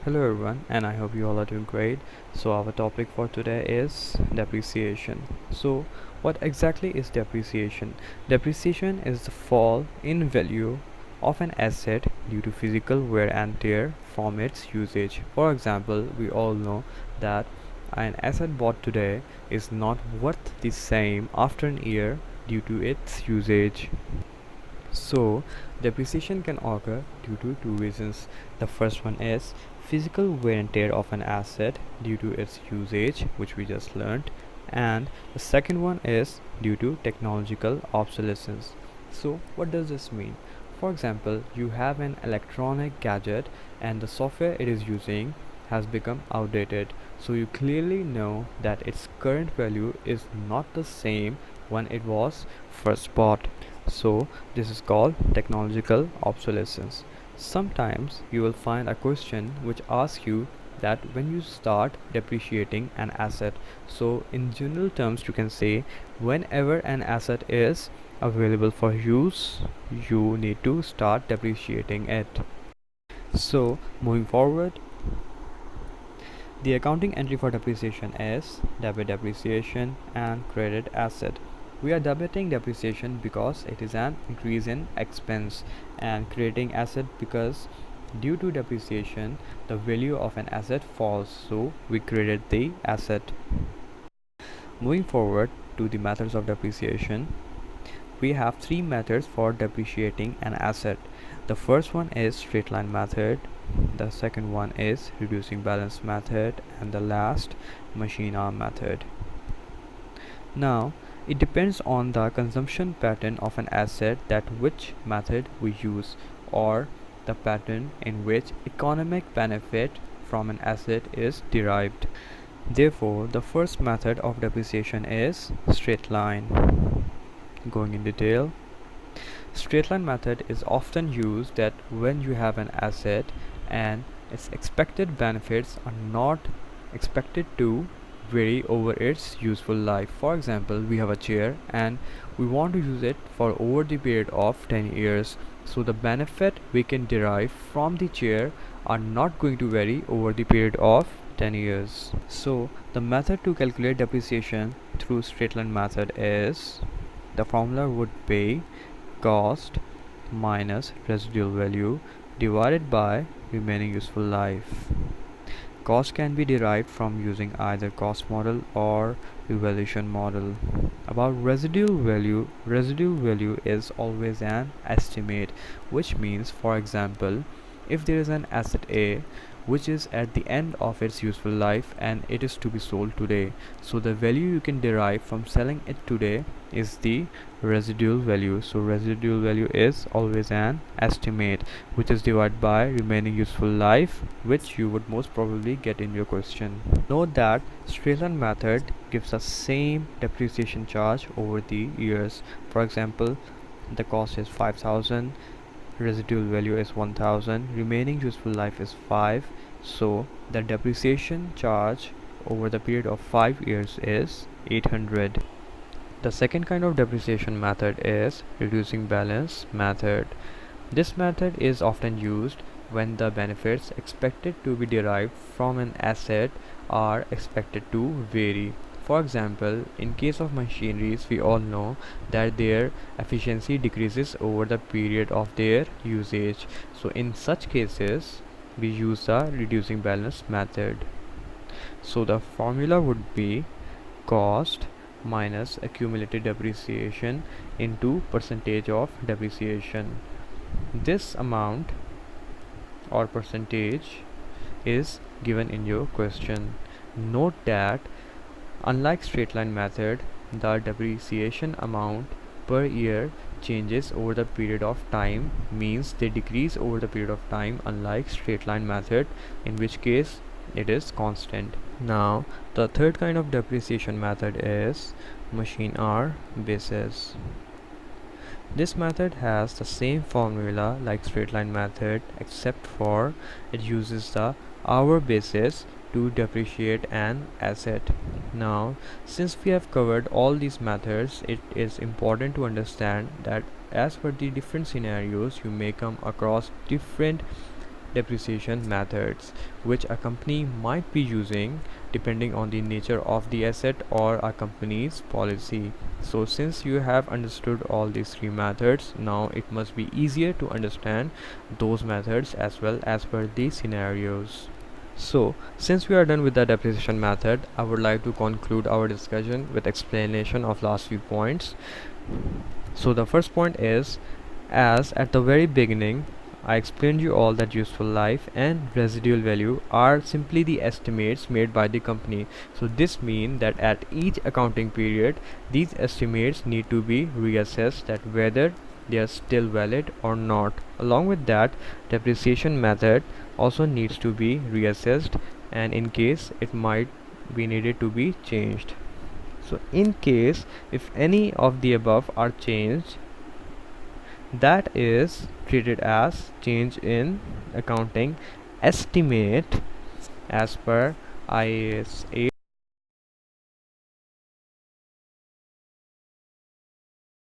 Hello everyone, and I hope you all are doing great. So our topic for today is depreciation. So what exactly is depreciation? Depreciation is the fall in value of an asset due to physical wear and tear from its usage. For example, we all know that an asset bought today is not worth the same after an year due to its usage. So, depreciation can occur due to two reasons. The first one is physical wear and tear of an asset due to its usage, which we just learned, and the second one is due to technological obsolescence. So, what does this mean? For example, you have an electronic gadget and the software it is using has become outdated. So, you clearly know that its current value is not the same when it was first bought. So, this is called technological obsolescence. Sometimes you will find a question which asks you that when you start depreciating an asset. So, in general terms, you can say whenever an asset is available for use, you need to start depreciating it. So, moving forward, the accounting entry for depreciation is debit depreciation and credit asset. We are debiting depreciation because it is an increase in expense, and crediting asset because due to depreciation the value of an asset falls, so we credit the asset. Moving forward to the methods of depreciation, we have three methods for depreciating an asset. The first one is straight line method, the second one is reducing balance method, and the last machine arm method. Now it depends on the consumption pattern of an asset that which method we use, or the pattern in which economic benefit from an asset is derived. Therefore, the first method of depreciation is straight line. Going in detail, straight line method is often used that when you have an asset and its expected benefits are not expected to vary over its useful life. For example, we have a chair and we want to use it for over the period of 10 years. So the benefit we can derive from the chair are not going to vary over the period of 10 years. So the method to calculate depreciation through straight line method is, the formula would be cost minus residual value divided by remaining useful life. Cost can be derived from using either cost model or evaluation model. About residual value is always an estimate, which means, for example, if there is an asset A which is at the end of its useful life and it is to be sold today, so the value you can derive from selling it today is the residual value. So residual value is always an estimate which is divided by remaining useful life, which you would most probably get in your question. Note that straight line method gives us same depreciation charge over the years. For example, the cost is 5000, residual value is 1000, remaining useful life is 5, so the depreciation charge over the period of 5 years is 800. The second kind of depreciation method is reducing balance method. This method is often used when the benefits expected to be derived from an asset are expected to vary. For example, in case of machineries, we all know that their efficiency decreases over the period of their usage. So in such cases, we use the reducing balance method. So the formula would be cost minus accumulated depreciation into percentage of depreciation. This amount or percentage is given in your question. Note that unlike straight line method, the depreciation amount per year changes over the period of time, means they decrease over the period of time, unlike straight line method, in which case it is constant. Now the third kind of depreciation method is machine hour basis. This method has the same formula like straight line method, except for it uses the hour basis to depreciate an asset. Now, since we have covered all these methods, it is important to understand that as per the different scenarios, you may come across different depreciation methods which a company might be using depending on the nature of the asset or a company's policy. So since you have understood all these three methods, now it must be easier to understand those methods as well as per the scenarios. So, since we are done with the depreciation method, I would like to conclude our discussion with explanation of last few points. So the first point is, as at the very beginning I explained you all that useful life and residual value are simply the estimates made by the company. So this means that at each accounting period these estimates need to be reassessed that whether they are still valid or not. Along with that, depreciation method also needs to be reassessed, and in case it might be needed to be changed. So in case if any of the above are changed, that is treated as change in accounting estimate as per IAS